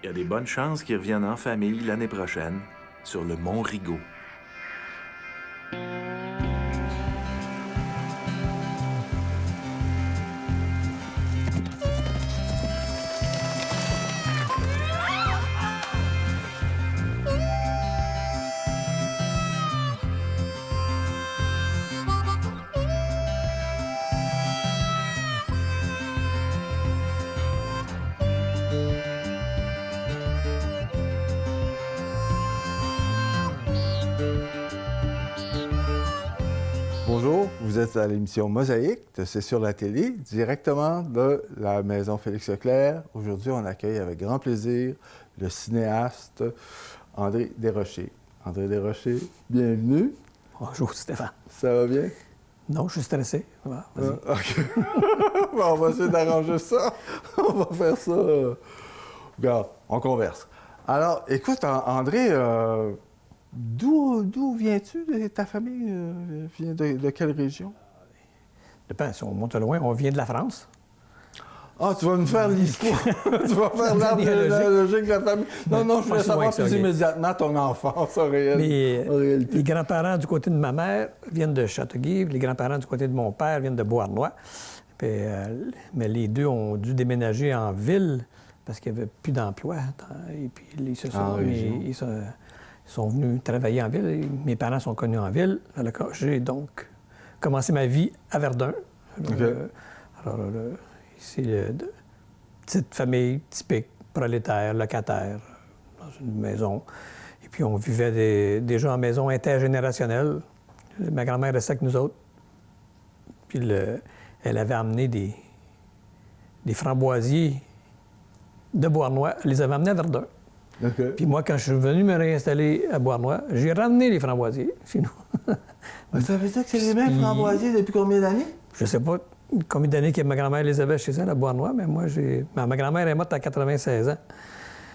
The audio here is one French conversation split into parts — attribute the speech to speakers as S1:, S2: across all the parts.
S1: Il y a des bonnes chances qu'ils reviennent en famille l'année prochaine sur le Mont Rigaud.
S2: Bonjour, vous êtes à l'émission Mosaïque de C'est sur la télé, directement de la maison Félix Leclerc. Aujourd'hui, on accueille avec grand plaisir le cinéaste André Desrochers. André Desrochers, bienvenue.
S3: Bonjour Stéphane.
S2: Ça va bien?
S3: Non, je suis stressé. Ouais, vas-y.
S2: OK. Bon, on va essayer d'arranger ça. On va faire ça. Regarde, on converse. Alors, écoute, André, d'où viens-tu? Ta famille vient de quelle région?
S3: Dépend, si on monte loin, on vient de la France.
S2: Ah, tu vas me faire l'histoire. Tu vas faire l'arbre généalogique de la famille. Non, je voulais savoir plus immédiatement ton enfance en réalité.
S3: Les grands-parents du côté de ma mère viennent de Châteauguay, les grands-parents du côté de mon père viennent de Beauharnois. Puis, mais les deux ont dû déménager en ville parce qu'il n'y avait plus d'emploi. Et puis, ils sont venus travailler en ville. Et mes parents sont connus en ville. Alors, j'ai donc commencé ma vie à Verdun. C'est une petite famille typique, prolétaire, locataire, dans une maison. Et puis, on vivait déjà en maison intergénérationnelle. Ma grand-mère restait avec nous autres. Puis, elle avait amené des framboisiers de Beauharnois. Elle les avait amenés à Verdun.
S2: Okay.
S3: Puis moi, quand je suis venu me réinstaller à Beauharnois, j'ai ramené les framboisiers chez nous.
S2: Ça veut dire que c'est les mêmes framboisiers depuis combien d'années?
S3: Je sais pas combien d'années que ma grand-mère les avait chez elle à Beauharnois, mais moi, ma grand-mère est morte à 96 ans.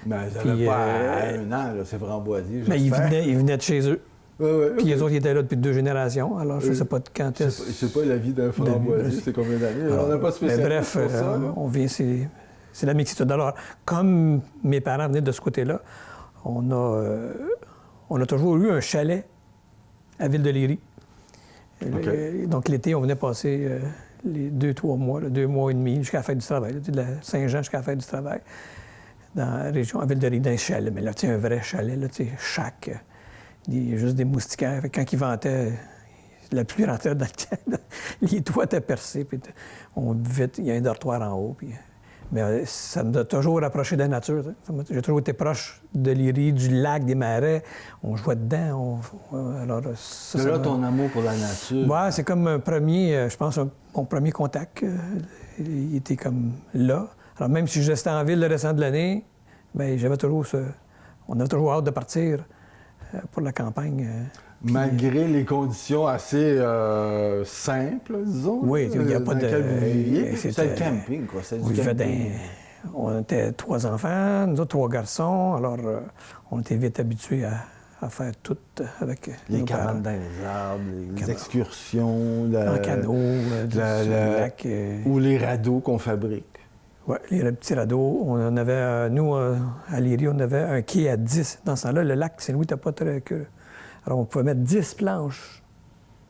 S2: Mais elle n'avait pas un an, là, ces framboisiers,
S3: mais ils venaient de chez eux.
S2: Ouais,
S3: puis les autres, ils étaient là depuis 2 générations. Alors, je ne sais pas de quand est-ce...
S2: Je sais pas la vie d'un framboisier, c'est combien d'années? On n'a pas de spécialiste pour ça.
S3: On vient... C'est la mixitude. Alors, comme mes parents venaient de ce côté-là, on a toujours eu un chalet à Ville-de-Léry. Okay. Donc, l'été, on venait passer les 2-3 mois, 2 mois et demi, jusqu'à la fête du travail, de la Saint-Jean jusqu'à la fête du travail, dans la région, à Ville-de-Léry, dans un chalet. Mais là, tu sais, un vrai chalet, là, tu sais, juste des moustiquaires. Quand ils vantaient, la pluie rentrait dans le les toits étaient percés, puis on vivait, il y a un dortoir en haut, puis... Mais ça me a toujours rapproché de la nature. J'ai toujours été proche de Léry, du lac, des marais. On jouait dedans. Alors,
S2: c'est là ton amour pour la nature.
S3: Ouais, c'est comme un premier, je pense, mon premier contact. Il était comme là. Alors, même si je restais en ville le restant de l'année, bien, j'avais toujours on avait toujours hâte de partir pour la campagne.
S2: Malgré les conditions assez simples, disons.
S3: Oui, il n'y a pas de...
S2: C'était le camping, quoi.
S3: On était 3 enfants, nous autres 3 garçons. Alors, on était vite habitués à faire tout avec
S2: les cabanes dans les arbres, les excursions,
S3: en canot, lac.
S2: Ou les radeaux qu'on fabrique.
S3: Oui, les petits radeaux. On avait, nous, à Léry, on avait un quai à 10. Dans ce temps-là, le lac Saint-Louis n'était pas très... Alors, on pouvait mettre 10 planches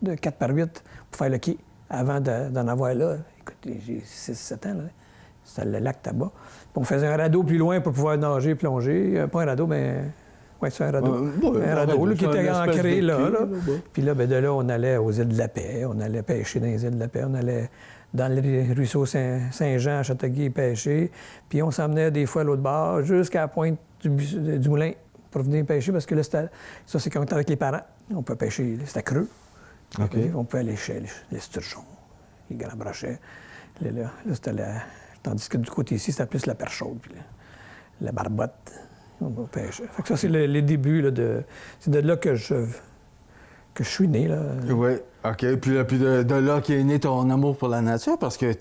S3: de 4 par 8 pour faire le quai avant d'en avoir là. Écoute, j'ai 6-7 ans, là. C'était le lac Tabac. Puis on faisait un radeau plus loin pour pouvoir nager, plonger. Pas un radeau, mais... Oui, c'est un radeau. Un radeau là, qui était ancré là. Puis là, bien, de là, on allait aux îles de la Paix. On allait pêcher dans les îles de la Paix. On allait dans le ruisseau Saint-Jean à Châteauguay pêcher. Puis on s'emmenait des fois à l'autre bord jusqu'à la pointe du moulin pour venir pêcher, parce que là, ça, c'est quand on était avec les parents. On peut pêcher, c'était creux. Okay. On pouvait aller chez les sturgeons, les grands brochets. Là, c'était tandis que du côté ici, c'était plus la perche chaude, puis la barbotte. On pêchait. Fait que ça, c'est les débuts, là, c'est de là que je suis né, là.
S2: Oui, OK. Puis de là qu'est né ton amour pour la nature, parce que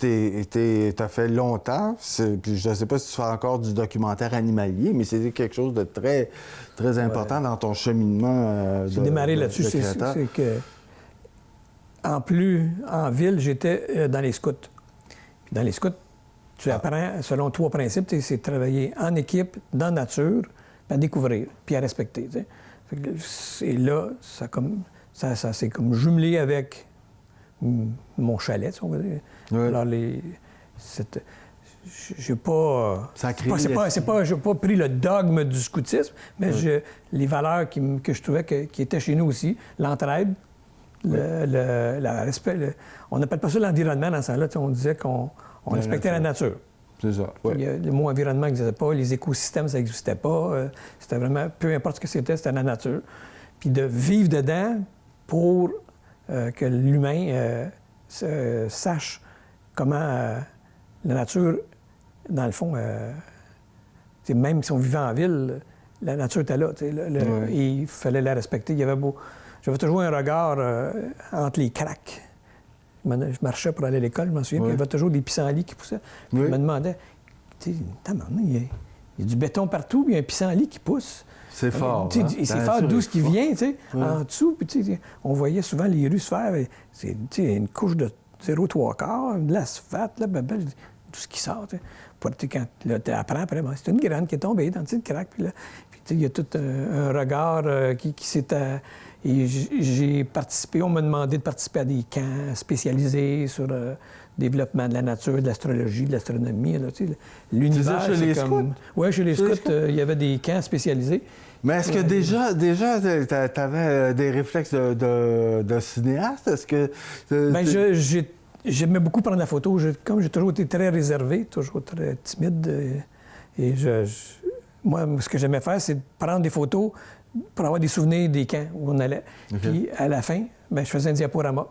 S2: t'as fait longtemps, puis je ne sais pas si tu fais encore du documentaire animalier, mais c'est quelque chose de très, très important dans ton cheminement
S3: J'ai démarré là-dessus, c'est que... En ville, j'étais dans les scouts. Puis dans les scouts, Tu apprends selon 3 principes, c'est travailler en équipe, dans la nature, puis à découvrir, puis à respecter. T'sais. Et là, ça s'est comme jumelé avec mon chalet, on va dire.
S2: Oui.
S3: Alors, j'ai pas...
S2: Ça crée
S3: j'ai pas pris le dogme du scoutisme, mais les valeurs que je trouvais qui étaient chez nous aussi, l'entraide, le respect... on n'appelle pas ça l'environnement dans ce temps-là. On disait qu'on respectait la nature.
S2: C'est ça, oui.
S3: Le mot environnement n'existait pas, les écosystèmes, ça n'existait pas. C'était vraiment, peu importe ce que c'était la nature. Puis de vivre dedans pour que l'humain sache comment la nature, dans le fond, même si on vivait en ville, la nature était là. Et il fallait la respecter. J'avais toujours un regard entre les craques. Je marchais pour aller à l'école, je m'en souviens, puis il y avait toujours des pissenlits qui poussaient. Puis je me demandais, il y a du béton partout, puis il y a un pissenlit qui pousse.
S2: C'est fort.
S3: Et c'est fort d'où ce qui vient, en dessous. Puis on voyait souvent les rues se faire. C'est une couche de 0,3, de l'asphalte, tout ce qui sort. Quand tu apprends après, c'est une graine qui est tombée dans le petit crack. Puis il y a tout un regard qui s'est... Et j'ai participé, on m'a demandé de participer à des camps spécialisés sur le développement de la nature, de l'astrologie, de l'astronomie. L'univers,
S2: c'est chez les scouts?
S3: Oui, chez les scouts, il y avait des camps spécialisés.
S2: Mais est-ce que déjà tu avais des réflexes de cinéaste? Est-ce que...
S3: J'aimais beaucoup prendre la photo. Comme j'ai toujours été très réservé, toujours très timide, moi, ce que j'aimais faire, c'est de prendre des photos pour avoir des souvenirs des camps où on allait. Okay. Puis, à la fin, je faisais un diaporama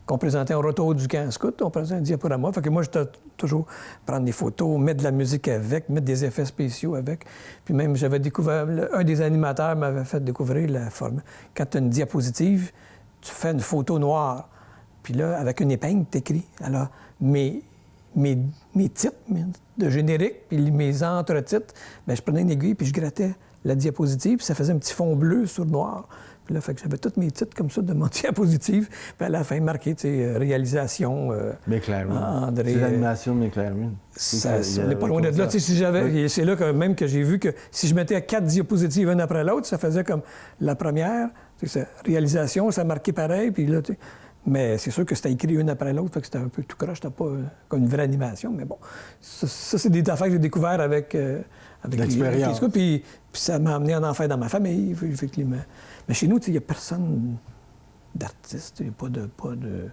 S3: qu'on présentait au retour du camp scout. On présentait un diaporama. Fait que moi, j'étais toujours prendre des photos, mettre de la musique avec, mettre des effets spéciaux avec. Puis même, j'avais découvert... Un des animateurs m'avait fait découvrir la forme. Quand tu as une diapositive, tu fais une photo noire. Puis là, avec une épingle, tu écris. Alors, mes titres de générique, puis mes entre-titres, je prenais une aiguille, puis je grattais la diapositive, puis ça faisait un petit fond bleu sur noir. Puis là, fait que j'avais tous mes titres comme ça de mon diapositive. Puis à la fin, marqué, réalisation...
S2: McLaren.
S3: André...
S2: C'est l'animation de McLaren.
S3: On n'est pas loin de là. Si j'avais... C'est là même que j'ai vu que si je mettais 4 diapositives une après l'autre, ça faisait comme la première. Réalisation, ça marquait pareil, puis là... Mais c'est sûr que c'était écrit une après l'autre, fait que c'était un peu tout croche, c'était pas comme une vraie animation. Mais bon, ça c'est des affaires que j'ai découvertes avec
S2: l'expérience.
S3: Puis ça m'a amené en enfer dans ma famille, effectivement. Mais chez nous, il n'y a personne d'artiste, il n'y a pas de...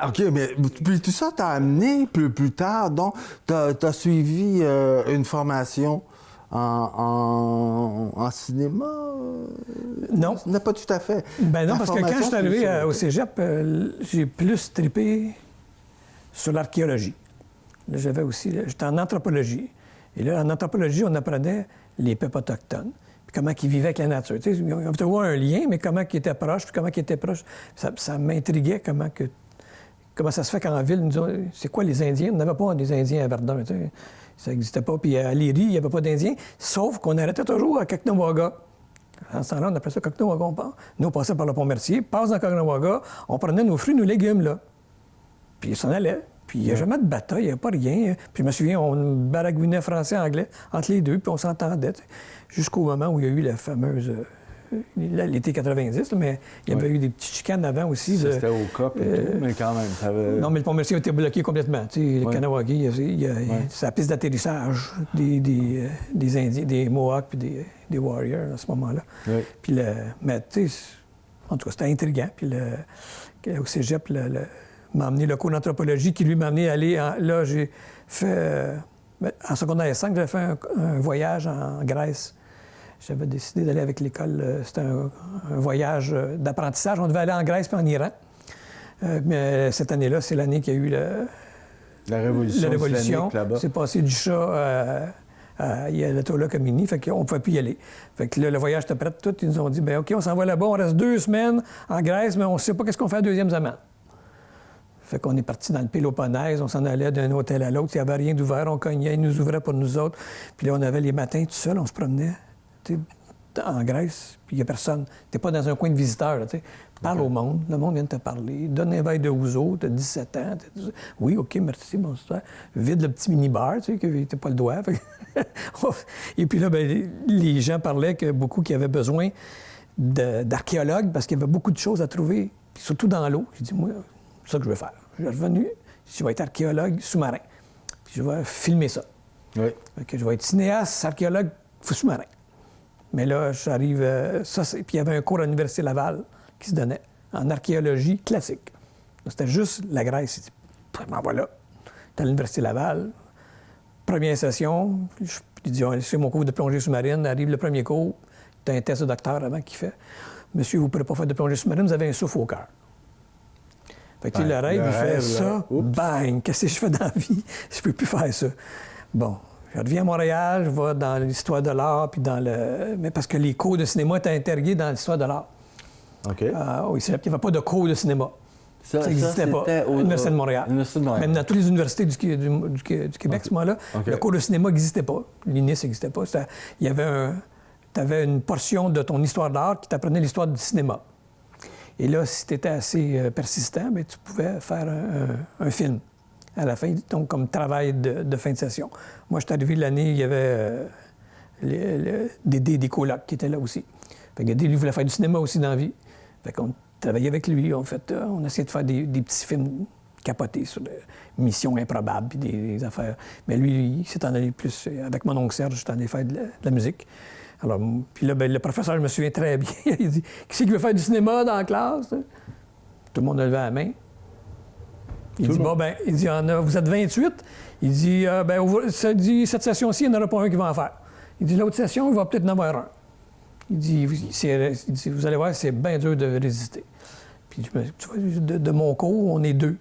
S2: OK, mais puis tout ça t'a amené plus tard, donc t'as suivi une formation en cinéma?
S3: Non.
S2: Non, pas tout à fait.
S3: Non, parce que quand je suis arrivé au cégep, j'ai plus trippé sur l'archéologie. Là, j'étais en anthropologie. Et là, en anthropologie, on apprenait les peuples autochtones, puis comment ils vivaient avec la nature. Tu sais, il y avait toujours un lien, mais comment ils étaient proches, puis comment ils étaient proches. Ça m'intriguait comment ça se fait qu'en ville, c'est quoi les Indiens? On n'avait pas des Indiens à Verdun, tu sais. Ça n'existait pas. Puis à Léry, il n'y avait pas d'Indiens, sauf qu'on arrêtait toujours à Caughnawaga. En ce temps-là, on appelait ça Caughnawaga. Nous, on passait par le Pont-Mercier, passe dans Caughnawaga, on prenait nos fruits, nos légumes, là. Puis ils s'en allaient. Puis il n'y a jamais de bataille, il n'y a pas rien. Puis je me souviens, on baragouinait français-anglais entre les deux, puis on s'entendait, jusqu'au moment où il y a eu la fameuse... l'été 90, mais il y avait eu des petites chicanes avant aussi.
S2: C'était au COP et tout, mais quand même.
S3: Non, mais le Pont-Mercier a été bloqué complètement. Le Kanawagi, c'est la piste d'atterrissage des Indiens, des Mohawks puis des Warriors à ce moment-là. Oui. Puis mais tu sais, en tout cas, c'était intriguant. Puis au cégep, m'a amené le cours d'anthropologie qui lui m'a amené à aller... Là, j'ai fait... en secondaire 5, j'avais fait un voyage en Grèce. J'avais décidé d'aller avec l'école. C'était un voyage d'apprentissage. On devait aller en Grèce puis en Iran. Mais cette année-là, c'est l'année qu'il y a eu
S2: la révolution.
S3: C'est passé du chat à l'Ayatollah Khomeini. Fait qu'on ne pouvait plus y aller. Fait que là, le voyage était prêt. Tout, ils nous ont dit, OK, on s'en va là-bas. On reste 2 semaines en Grèce, mais on ne sait pas qu'est-ce qu'on fait à la deuxième semaine. Fait qu'on est parti dans le Péloponnèse, on s'en allait d'un hôtel à l'autre. Il n'y avait rien d'ouvert, on cognait, ils nous ouvraient pour nous autres. Puis là, on avait les matins tout seul, on se promenait. en Grèce, puis il n'y a personne. Tu n'es pas dans un coin de visiteur, là, tu sais. Parle au monde, le monde vient de te parler. Donne un verre de ouzo, tu as 17 ans. Oui, OK, merci, bonsoir. Vide le petit mini-bar, tu sais, que tu n'as pas le doigt. Et puis là, ben, les gens parlaient que beaucoup qui avaient besoin d'archéologues parce qu'il y avait beaucoup de choses à trouver, puis surtout dans l'eau. J'ai dit, moi, c'est ça que je vais faire. Je suis revenu, je vais être archéologue sous-marin. Puis je vais filmer ça.
S2: Oui.
S3: Okay, je vais être cinéaste, archéologue sous-marin. Mais là, j'arrive... puis il y avait un cours à l'Université Laval qui se donnait en archéologie classique. C'était juste la Grèce. Ben voilà. J'étais à l'Université Laval. Première session. Je dis, c'est mon cours de plongée sous-marine. Arrive le premier cours. Tu as un test de docteur avant qui fait. Monsieur, vous ne pourrez pas faire de plongée sous-marine, vous avez un souffle au cœur. Fait que le rêve, il fait ça. Bang! Qu'est-ce que je fais dans la vie? Je ne peux plus faire ça. Bon. Je reviens à Montréal, je vais dans l'histoire de l'art, puis dans le... Mais parce que les cours de cinéma étaient intégrés dans l'histoire de l'art.
S2: OK.
S3: Au ICEP, il n'y avait pas de cours de cinéma. Ça n'existait pas. L'Université de Montréal. Même dans toutes les universités du Québec, ce moment-là, le cours de cinéma n'existait pas. L'INIS n'existait pas. Il y avait tu avais une portion de ton histoire de l'art qui t'apprenait l'histoire du cinéma. Et là, si tu étais assez persistant, bien, tu pouvais faire un film à la fin, donc comme travail de fin de session. Moi, je suis arrivé l'année, il y avait des colocs qui étaient là aussi. Fait que Dédé, lui, voulait faire du cinéma aussi dans la vie. Fait qu'on travaillait avec lui, on essayait de faire des petits films capotés sur des missions improbables puis des affaires. Mais lui, il s'est en allé plus, avec mon oncle Serge, j'étais allé faire de la musique. Alors, puis là, ben, le professeur, je me souviens très bien, il dit « Qui c'est qui veut faire du cinéma dans la classe? » Tout le monde a levé la main. Il dit « Bon, ben, il dit, vous êtes 28. » Il dit cette session-ci, il n'y en aura pas un qui va en faire. Il dit « L'autre session, il va peut-être en avoir un. » Il dit « Vous allez voir, c'est bien dur de résister. » Puis, tu vois, de mon cours, on est 2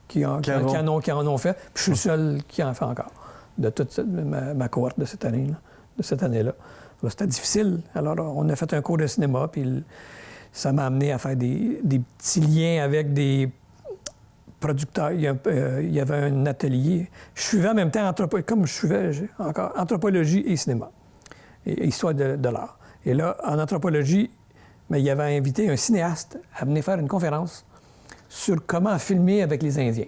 S3: qui en ont fait. Puis, je suis le seul qui en fait encore, de toute ma cohorte de cette année-là. Là, c'était difficile. Alors, on a fait un cours de cinéma, puis ça m'a amené à faire des petits liens avec des producteurs. Il y avait un atelier. Je suivais en même temps anthropologie et cinéma, et histoire de l'art. Et là, en anthropologie, bien, il avait invité un cinéaste à venir faire une conférence sur comment filmer avec les Indiens.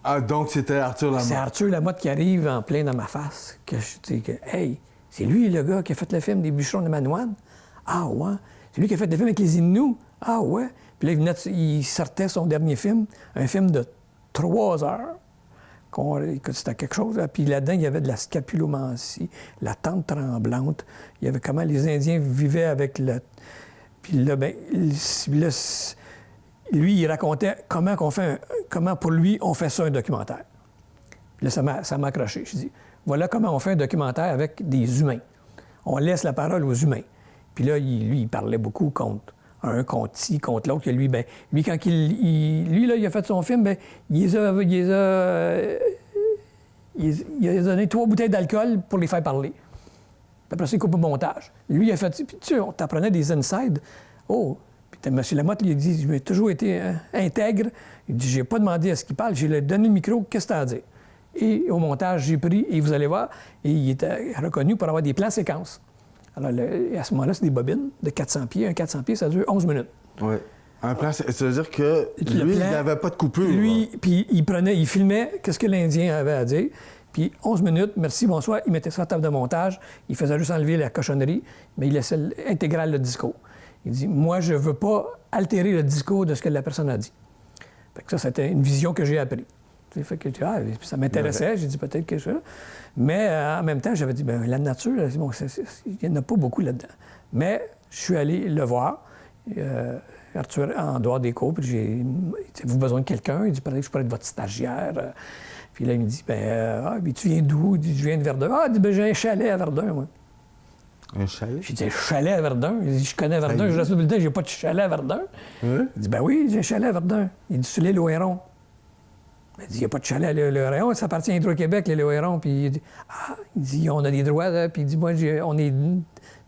S2: Ah, donc c'était Arthur Lamotte.
S3: C'est Arthur Lamotte qui arrive en plein dans ma face, que je dis que, hey, c'est lui le gars qui a fait le film des Bûcherons de Manoine. Ah ouais. C'est lui qui a fait le film avec les Inuits. Ah ouais. Puis là, il sortait son dernier film, un film de 3 heures. C'était quelque chose. Là. Puis là-dedans, il y avait de la scapulomancie, la tente tremblante. Il y avait comment les Indiens vivaient avec le... Puis là, bien, lui, il racontait comment pour lui, on fait ça un documentaire. Puis là, ça m'a accroché. Je dis, voilà comment on fait un documentaire avec des humains. On laisse la parole aux humains. Puis là, il parlait beaucoup contre un, contre ci, contre l'autre. Lui, quand il a fait son film, bien, il a donné 3 bouteilles d'alcool pour les faire parler. Puis après ça, il coupe au montage. Lui, il a fait... Puis tu sais, on t'apprenait des insides. Oh! Puis M. Lamotte, il a dit, j'ai toujours été intègre. Il dit, j'ai pas demandé à ce qu'il parle. J'ai donné le micro, qu'est-ce que tu as à dire? Et au montage, j'ai pris, et vous allez voir, et il était reconnu pour avoir des plans séquences. Alors, à ce moment-là, c'est des bobines de 400 pieds. Un 400 pieds, ça dure 11 minutes.
S2: Oui. Un plan, ça veut dire que lui, il n'avait pas de coupure.
S3: Lui, puis il filmait qu'est-ce que l'Indien avait à dire. Puis 11 minutes, merci, bonsoir, il mettait ça à la table de montage. Il faisait juste enlever la cochonnerie, mais il laissait intégral le discours. Il dit, moi, je ne veux pas altérer le discours de ce que la personne a dit. Fait que ça, c'était une vision que j'ai appris. Fait que ça m'intéressait, j'ai dit peut-être quelque chose. Mais en même temps, j'avais dit, bien, la nature, bon, il n'y en a pas beaucoup là-dedans. Mais je suis allé le voir, Arthur, en dehors des cours, puis j'ai dit, avez-vous besoin de quelqu'un? Il dit, peut-être que je pourrais être votre stagiaire. Puis là, il me dit, tu viens d'où? Il dit, je viens de Verdun. Ah, il dit, j'ai un chalet à Verdun, moi.
S2: Un chalet?
S3: J'ai dit, un chalet à Verdun? Il dit, je connais Verdun, je reste tout le temps, j'ai pas de chalet à Verdun.
S2: Oui?
S3: Il dit, oui, j'ai un chalet à Verdun. Il dit, sur l'île aux Hérons. Il dit, il n'y a pas de chalet à l'île aux Hérons, ça appartient à Hydro-Québec, l'île aux Hérons. Puis il dit, on a des droits, là. Puis il dit, moi, on est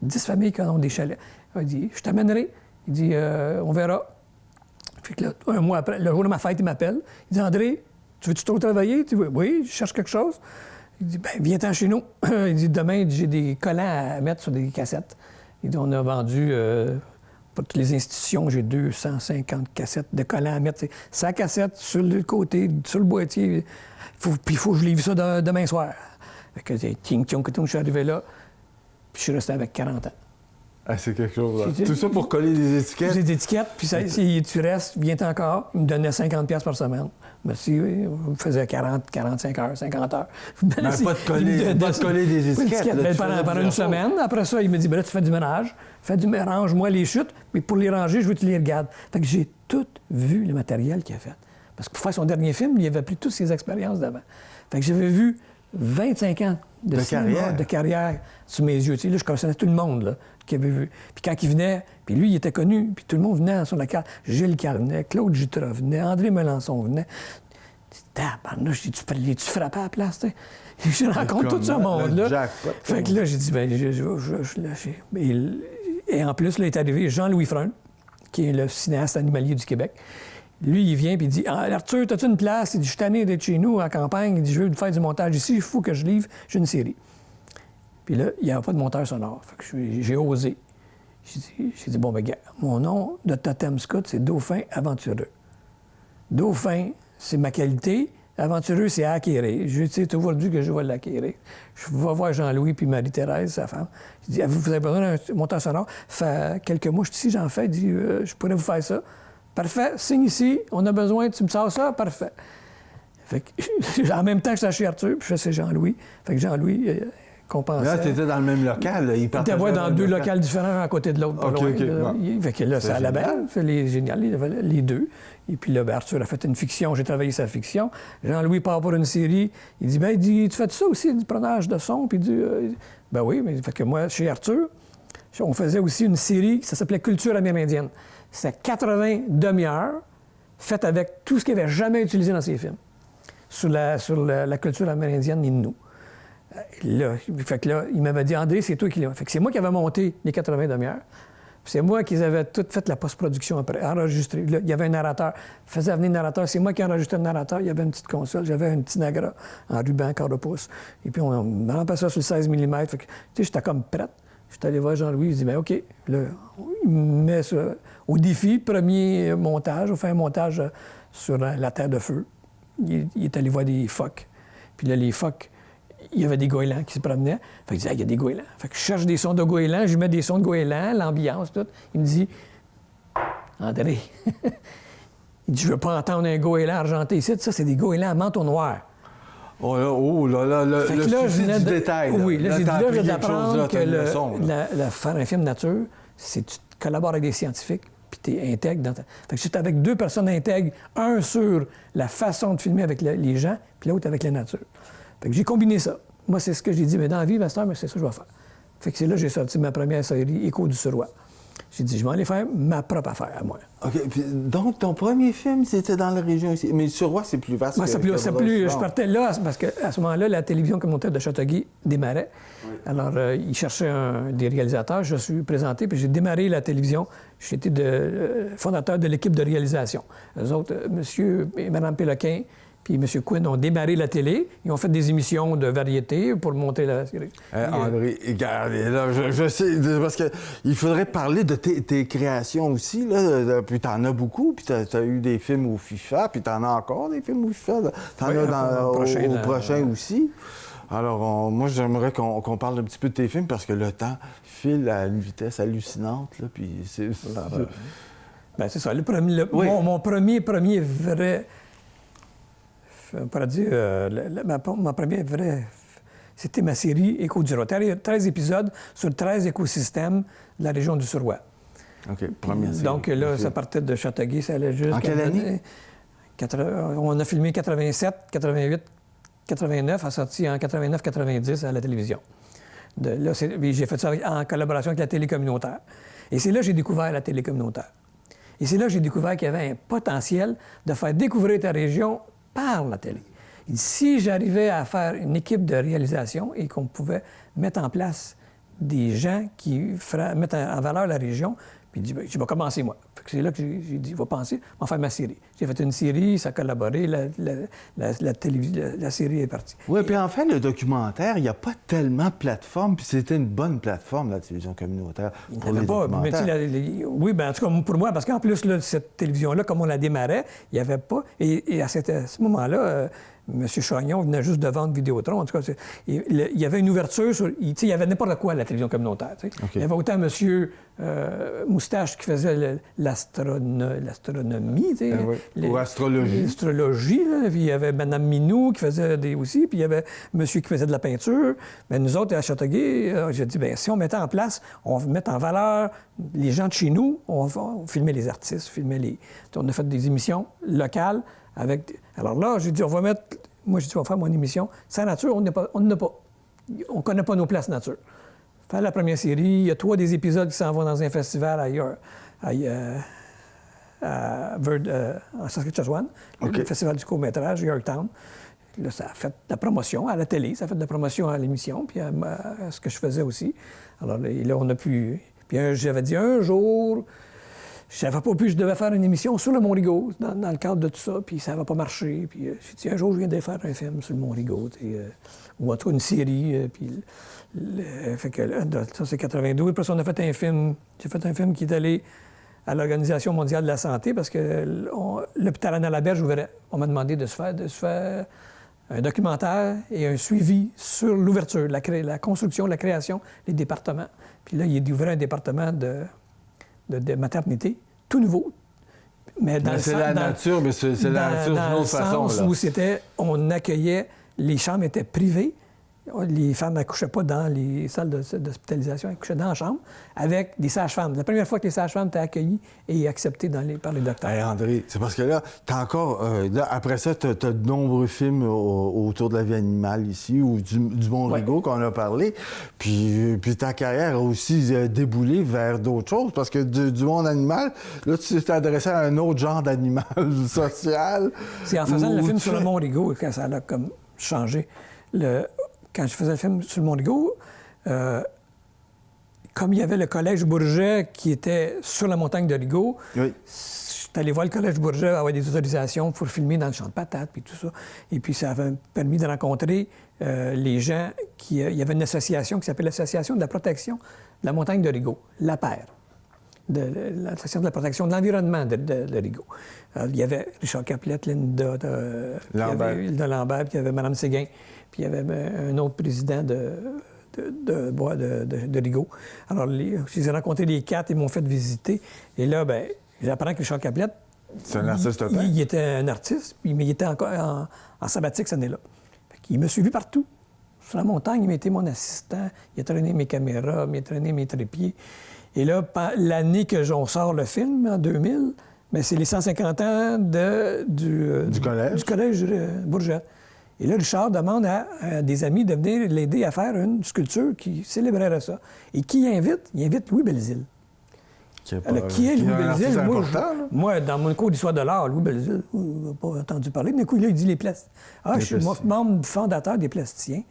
S3: 10 familles qui ont des chalets. Il dit, je t'amènerai. Il dit, on verra. Puis là, un mois après, le jour de ma fête, il m'appelle. Il dit, André, tu veux-tu trop travailler? Tu veux? Oui, je cherche quelque chose. Il dit, viens-t'en chez nous. Il dit, demain, j'ai des collants à mettre sur des cassettes. Il dit, on a vendu, pour toutes les institutions, j'ai 250 cassettes de collants à mettre. Sa cassette sur le côté, sur le boîtier. Puis il faut que je livre ça demain soir. Fait que je suis arrivé là, puis je suis resté avec 40 ans.
S2: Ah, c'est quelque chose. Là. Tout ça pour coller des étiquettes?
S3: Des étiquettes, puis si tu restes, viens encore. Il me donnait 50$ par semaine. Mais si on faisait 40, 45 heures, 50 heures.
S2: Mais pas de coller des étiquettes.
S3: Là, pendant une semaine. Après ça, il me dit, ben là, tu fais du ménage. Range-moi les chutes, mais pour les ranger, je veux que tu les regardes. Fait que j'ai tout vu le matériel qu'il a fait. Parce que pour faire son dernier film, il avait pris toutes ses expériences d'avant. Fait que j'avais vu 25 ans de carrière sous mes yeux. Tu sais, là, je connaissais tout le monde là, qui avait vu. Puis quand il venait, puis lui, il était connu, puis tout le monde venait sur la carte. Gilles Carle venait, Claude Jutras venait, André Melançon venait. Tabarnouche, tu frappais à la place, tu sais. Je rencontre tout ce monde-là. Fait que là, j'ai dit, ben, et en plus, là, est arrivé Jean-Louis Freund, qui est le cinéaste animalier du Québec. Lui, il vient et il dit, Arthur, as-tu une place? Il dit, je suis tanné d'être chez nous, en campagne. Il dit, je veux faire du montage ici, il faut que je livre, j'ai une série. Puis là, il n'y avait pas de monteur sonore. Fait que j'ai osé. J'ai dit, bon, ben, gars, mon nom de totem scout, c'est Dauphin Aventureux. Dauphin, c'est ma qualité. Aventureux, c'est à acquérir. Je sais aujourd'hui que je vais l'acquérir. Je vais voir Jean-Louis puis Marie-Thérèse, sa femme. Je dis, vous avez besoin d'un monteur sonore? Fait quelques mois, je dis, si j'en fais, il dit, je pourrais vous faire ça. Parfait, signe ici, on a besoin, tu me sors ça, parfait. Fait que, en même temps que j'étais chez Arthur, puis je fais Jean-Louis. Fait que Jean-Louis compensait.
S2: Là, tu étais dans le même local. Là.
S3: Il était dans deux locaux différents, à côté de l'autre, pas loin.
S2: Ouais.
S3: Fait que là, ça allait bien. C'est génial, les deux. Et puis là, ben, Arthur a fait une fiction, j'ai travaillé sa fiction. Jean-Louis part pour une série. Il dit, ben, tu fais ça aussi, du prenage de son? Puis ben oui, mais fait que moi, chez Arthur, on faisait aussi une série, ça s'appelait Culture amérindienne. C'était 80 demi-heures faites avec tout ce qu'il n'avait jamais utilisé dans ses films sur la culture amérindienne Innu. Là, fait que là, il m'avait dit, André, c'est toi qui l'as. Fait que c'est moi qui avais monté les 80 demi-heures. C'est moi qui avais tout fait la post-production après, enregistré. Là, il y avait un narrateur, faisait venir le narrateur. C'est moi qui enregistrais le narrateur. Il y avait une petite console. J'avais un petit Nagra en ruban, quart de pouce. Et puis, on remplaçait ça sur le 16 mm. Fait que, tu sais, j'étais comme prête. J'étais allé voir Jean-Louis. Il dit, bien, OK. Là, il me met ça au défi, premier montage. On fait un montage sur la Terre de Feu. Il est allé voir des phoques. Puis là, les phoques, il y avait des goélands qui se promenaient. Fait que je dis, il y a des goélands. Fait que je cherche des sons de goélands, je mets des sons de goélands, l'ambiance, tout. Il me dit, André, il dit, je veux pas entendre un goéland argenté ici. Ça, c'est des goélands à manteau noir.
S2: Oh là, le souci du détail.
S3: Oui, là, j'ai dit, là, je viens d'apprendre que faire un film nature, c'est tu collabores avec des scientifiques, puis tu es intègre dans ta... Fait que j'étais avec deux personnes intègres, un sur la façon de filmer avec les gens, puis l'autre avec la nature. Fait que j'ai combiné ça. Moi, c'est ce que j'ai dit, mais dans la vie, master, mais c'est ça que je vais faire. Fait que c'est là que j'ai sorti ma première série, Écho du Suroît. J'ai dit, je vais aller faire ma propre affaire à moi.
S2: OK. Puis, donc, ton premier film, c'était dans la région ici. Mais le Suroît, c'est plus vaste.
S3: Moi, c'est plus. Je partais là parce qu'à ce moment-là, la télévision communautaire de Châteauguay démarrait. Oui. Alors, ils cherchaient des réalisateurs. Je suis présenté, puis j'ai démarré la télévision. J'étais fondateur de l'équipe de réalisation. Eux autres, monsieur et Mme Péloquin, puis M. Quinn ont démarré la télé. Ils ont fait des émissions de variété pour monter la série.
S2: André, regardez, là, je sais, parce qu'il faudrait parler de tes créations aussi. Là, puis t'en as beaucoup, puis t'as eu des films au FIFA, puis t'en as encore des films au FIFA. T'en as au prochain aussi. Alors, moi, j'aimerais qu'on parle un petit peu de tes films, parce que le temps file à une vitesse hallucinante. Là, puis c'est...
S3: Bien, c'est ça. Mon premier vrai... On pourrait dire, ma première vraie... C'était ma série Écho du Suroît. 13 épisodes sur 13 écosystèmes de la région du Suroît.
S2: OK, première série.
S3: Donc là, ça partait de Châteauguay, ça allait jusqu'à...
S2: En quelle année?
S3: On a filmé 87, 88, 89, a sorti en 89-90 à la télévision. Là, j'ai fait ça en collaboration avec la télé communautaire. Et c'est là que j'ai découvert la télé communautaire. Et c'est là que j'ai découvert qu'il y avait un potentiel de faire découvrir ta région par la télé. Il dit, si j'arrivais à faire une équipe de réalisation et qu'on pouvait mettre en place des gens qui mettent en valeur la région, Puis il dit, ben, je vais commencer, moi. Fait que c'est là que j'ai dit, va penser, on va faire ma série. J'ai fait une série, ça a collaboré, la série est partie.
S2: Oui, puis en fait, le documentaire, il n'y a pas tellement de plateformes, puis c'était une bonne plateforme, la télévision communautaire, pour les documentaires.
S3: Mais oui, bien, en tout cas, pour moi, parce qu'en plus, là, cette télévision-là, comme on la démarrait, il n'y avait pas... Et à ce moment-là... M. Chagnon venait juste de vendre Vidéotron. En tout cas, il y avait une ouverture sur... Il y avait n'importe quoi à la télévision communautaire. Okay. Il y avait autant M. Moustache qui faisait l'astronomie.
S2: Ou astrologie.
S3: L'astrologie. Puis il y avait Mme Minou qui faisait aussi. Puis il y avait monsieur qui faisait de la peinture. Mais nous autres, à Châteauguay, j'ai dit, bien, si on mettait en place, on mettait en valeur les gens de chez nous, on filmait les artistes, on a fait des émissions locales. Alors là, j'ai dit, on va mettre... Moi, j'ai dit, on va faire mon émission. Sans nature, on n'a pas. On ne connaît pas nos places nature. Faire la première série, il y a 3 des épisodes qui s'en vont dans un festival ailleurs, en Saskatchewan, le festival du court-métrage, Yorktown. Là, ça a fait de la promotion à la télé, ça a fait de la promotion à l'émission, puis à ce que je faisais aussi. Alors là, on a pu... Puis j'avais dit, un jour... Je savais pas plus, je devais faire une émission sur le Mont-Rigaud, dans le cadre de tout ça, puis ça n'avait pas marché. Puis j'ai dit, un jour, je viens de faire un film sur le Mont-Rigaud, ou en tout cas une série. Fait que ça, c'est 92. Puis on a fait un film. J'ai fait un film qui est allé à l'Organisation mondiale de la santé, parce que l'hôpital Anna-Laberge ouvrait. On m'a demandé de se faire un documentaire et un suivi sur l'ouverture, la construction, la création des départements. Puis là, il ouvrait un département de maternité, tout nouveau. Mais
S2: c'est la nature, mais c'est la nature d'une autre façon.
S3: Dans le sens où on accueillait, les chambres étaient privées, les femmes n'accouchaient pas dans les salles d'hospitalisation, elles accouchaient dans la chambre, avec des sages-femmes. La première fois que les sages-femmes étaient accueillies et acceptées par les docteurs.
S2: Hey André, c'est parce que là, t'as encore... là, après ça, t'as de nombreux films autour de la vie animale ici, ou du Mont-Rigaud qu'on a parlé. Puis ta carrière a aussi déboulé vers d'autres choses, parce que du monde animal, là, tu t'es adressé à un autre genre d'animal social.
S3: C'est en faisant le film sur le Mont-Rigaud que ça a comme changé. Quand je faisais le film sur le Mont-Rigaud, comme il y avait le Collège Bourget qui était sur la montagne de Rigaud, oui. J'étais allé voir le Collège Bourget avoir des autorisations pour filmer dans le champ de patates puis tout ça. Et puis ça avait permis de rencontrer les gens il y avait une association qui s'appelle l'Association de la protection de la montagne de Rigaud, l'APER. L'Association de la protection de l'environnement de Rigaud. Il y avait Richard Caplette, Linda Lambert, puis il y avait Mme Séguin, puis il y avait un autre président de Rigaud. Alors, je les ai rencontrés les 4, ils m'ont fait visiter. Et là, bien, j'apprends que Richard Caplette...
S2: C'est un artiste peint.
S3: Il était un artiste, mais il était encore en sabbatique cette année-là. Il m'a suivi partout. Sur la montagne, il m'a été mon assistant. Il a traîné mes caméras, il a traîné mes trépieds. Et là, l'année que j'en sors le film, en 2000, bien, c'est les 150 ans du collège Bourget. Et là, Richard demande à des amis de venir l'aider à faire une sculpture qui célébrerait ça. Et qui il invite? Il invite Louis Belzile. Qui est Louis Belzile? Moi, dans mon cours d'histoire de l'art, Louis Belzile, je n'ai pas entendu parler. D'un coup, là, il dit les plasticiens. Je suis membre fondateur des plasticiens.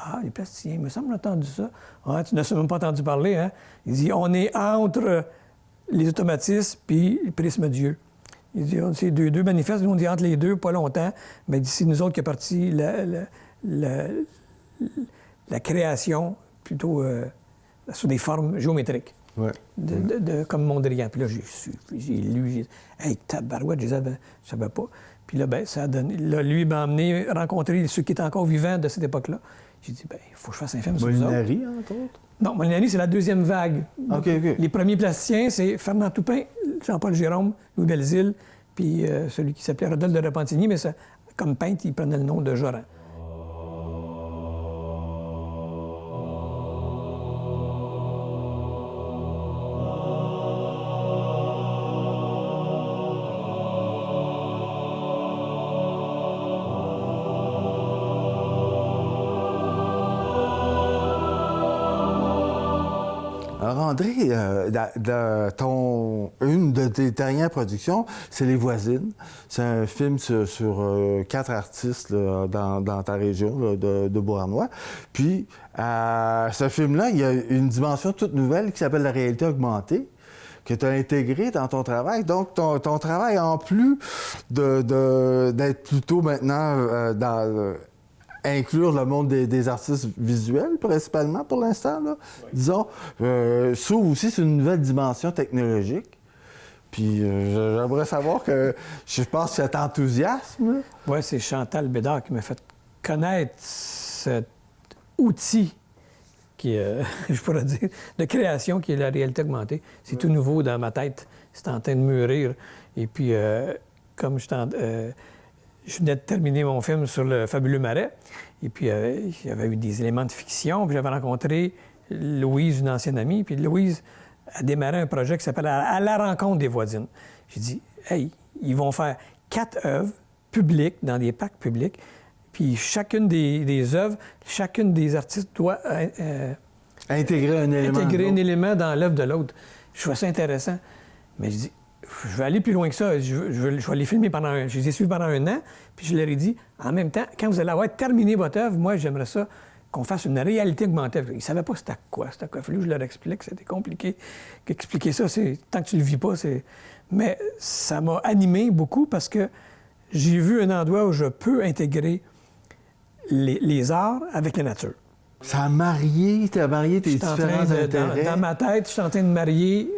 S3: Ah, les plasticiens, il me semble entendu ça. Ah, tu n'as même pas entendu parler, hein? Il dit, on est entre les automatismes puis le prisme Dieu. Il dit, c'est deux manifestes, nous on dit entre les deux, pas longtemps, mais c'est nous autres qui est parti la création, plutôt sous des formes géométriques, comme Mondrian. Puis là, j'ai lu, hey, tabarouette, je ne savais pas. Puis là, ben, ça a donné. Là, lui m'a emmené rencontrer ceux qui étaient encore vivants de cette époque-là. J'ai dit, bien, il faut que je fasse un film sur ça.
S2: Molinari, entre autres?
S3: Non, Molinari, c'est la deuxième vague.
S2: Okay.
S3: Les premiers plasticiens, c'est Fernand Toupin, Jean-Paul Gérôme, Louis Belzile, puis celui qui s'appelait Rodolphe de Repentigny, mais ça, comme peintre, il prenait le nom de Joran.
S2: Alors, André, une de tes dernières productions, c'est Les Voisines. C'est un film sur 4 artistes là, dans ta région là, de Beauharnois. Puis, ce film-là, il y a une dimension toute nouvelle qui s'appelle la réalité augmentée, que tu as intégré dans ton travail. Donc, ton travail, en plus d'être plutôt maintenant dans... inclure le monde des artistes visuels, principalement, pour l'instant, là, disons, s'ouvre aussi sur une nouvelle dimension technologique. Puis j'aimerais savoir que, je pense, cet enthousiasme...
S3: Oui, c'est Chantal Bédard qui m'a fait connaître cet outil qui est, je pourrais dire, de création qui est la réalité augmentée. C'est tout nouveau dans ma tête. C'est en train de mûrir. Et puis, comme je venais de terminer mon film sur le fabuleux Marais, et puis il y avait eu des éléments de fiction, puis j'avais rencontré Louise, une ancienne amie, puis Louise a démarré un projet qui s'appelle « À la rencontre des voisines ». J'ai dit « Hey, ils vont faire 4 œuvres publiques dans des parcs publics, puis chacune des œuvres, chacune des artistes doit
S2: intégrer un élément
S3: dans l'œuvre de l'autre ». Je trouvais ça intéressant, mais je dis je vais aller plus loin que ça. Je vais les filmer je les ai suivis pendant 1 an, puis je leur ai dit, en même temps, quand vous allez avoir terminé votre œuvre, moi, j'aimerais ça qu'on fasse une réalité augmentée. Ils ne savaient pas c'était quoi. Il a fallu que je leur explique. C'était compliqué. Expliquer ça, tant que tu ne le vis pas, c'est... Mais ça m'a animé beaucoup parce que j'ai vu un endroit où je peux intégrer les arts avec la nature.
S2: Ça a marié tes différents intérêts.
S3: Dans ma tête, je suis en train de marier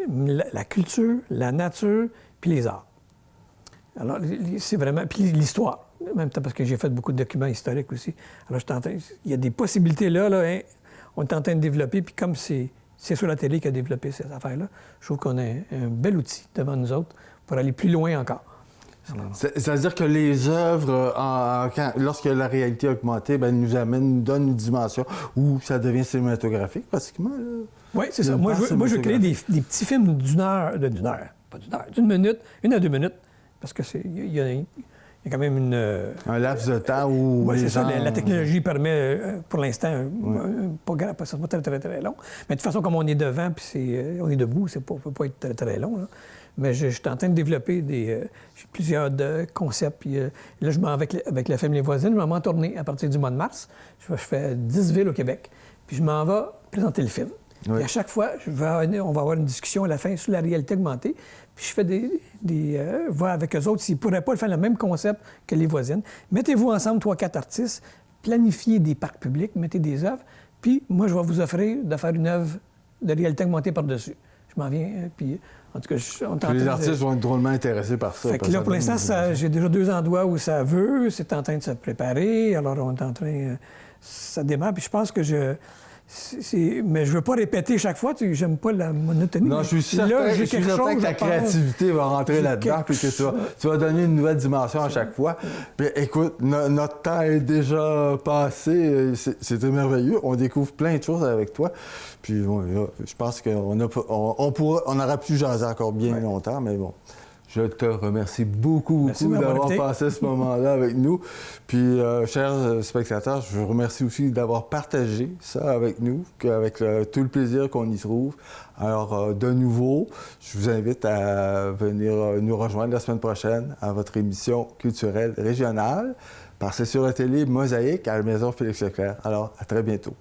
S3: la culture, la nature, puis les arts. Alors, c'est vraiment... Puis l'histoire, en même temps, parce que j'ai fait beaucoup de documents historiques aussi. Alors, je suis en train... Il y a des possibilités là, hein, on est en train de développer, puis comme c'est sur la télé qu'a développé ces affaires-là, je trouve qu'on a un bel outil devant nous autres pour aller plus loin encore.
S2: C'est-à-dire que les œuvres, lorsque la réalité augmentée, nous donnent une dimension où ça devient cinématographique, pratiquement.
S3: Oui, c'est ça. Moi, je veux créer des petits films d'une minute, 1 à 2 minutes, parce que il y a quand même
S2: un laps de temps où...
S3: Oui, c'est ça. La technologie permet, pour l'instant, pas ça, pas très, très long. Mais de toute façon, comme on est devant, puis on est debout, ça ne peut pas être très, très long, là. Mais je suis en train de développer plusieurs concepts. Puis, là, je m'en vais avec la famille voisine. Je m'en vais en tournée à partir du mois de mars. Je fais 10 villes au Québec. Puis je m'en vais présenter le film. Oui. Et à chaque fois, on va avoir une discussion à la fin sur la réalité augmentée. Puis je fais voir avec eux autres s'ils ne pourraient pas faire le même concept que les voisines. Mettez-vous ensemble 3-4 artistes, planifiez des parcs publics, mettez des œuvres. Puis moi, je vais vous offrir de faire une œuvre de réalité augmentée par-dessus. Je m'en viens, puis... En tout cas,
S2: les artistes vont être drôlement intéressés par ça.
S3: Fait que là, pour l'instant, j'ai déjà 2 endroits où ça veut. C'est en train de se préparer. Alors, on est en train... ça démarre. Puis je pense que mais je veux pas répéter chaque fois. J'aime pas la monotonie.
S2: Non, je suis certain que ta créativité va rentrer là-dedans et que tu vas donner une nouvelle dimension à chaque fois. Puis écoute, notre temps est déjà passé. C'était merveilleux. On découvre plein de choses avec toi. Puis je pense qu'on aurait pu jaser encore bien longtemps, mais bon. Je te remercie beaucoup d'avoir passé ce moment-là avec nous. Puis, chers spectateurs, je vous remercie aussi d'avoir partagé ça avec nous, avec tout le plaisir qu'on y trouve. Alors, de nouveau, je vous invite à venir nous rejoindre la semaine prochaine à votre émission culturelle régionale, parce que c'est sur la télé Mosaïque à la Maison Félix-Leclerc. Alors, à très bientôt.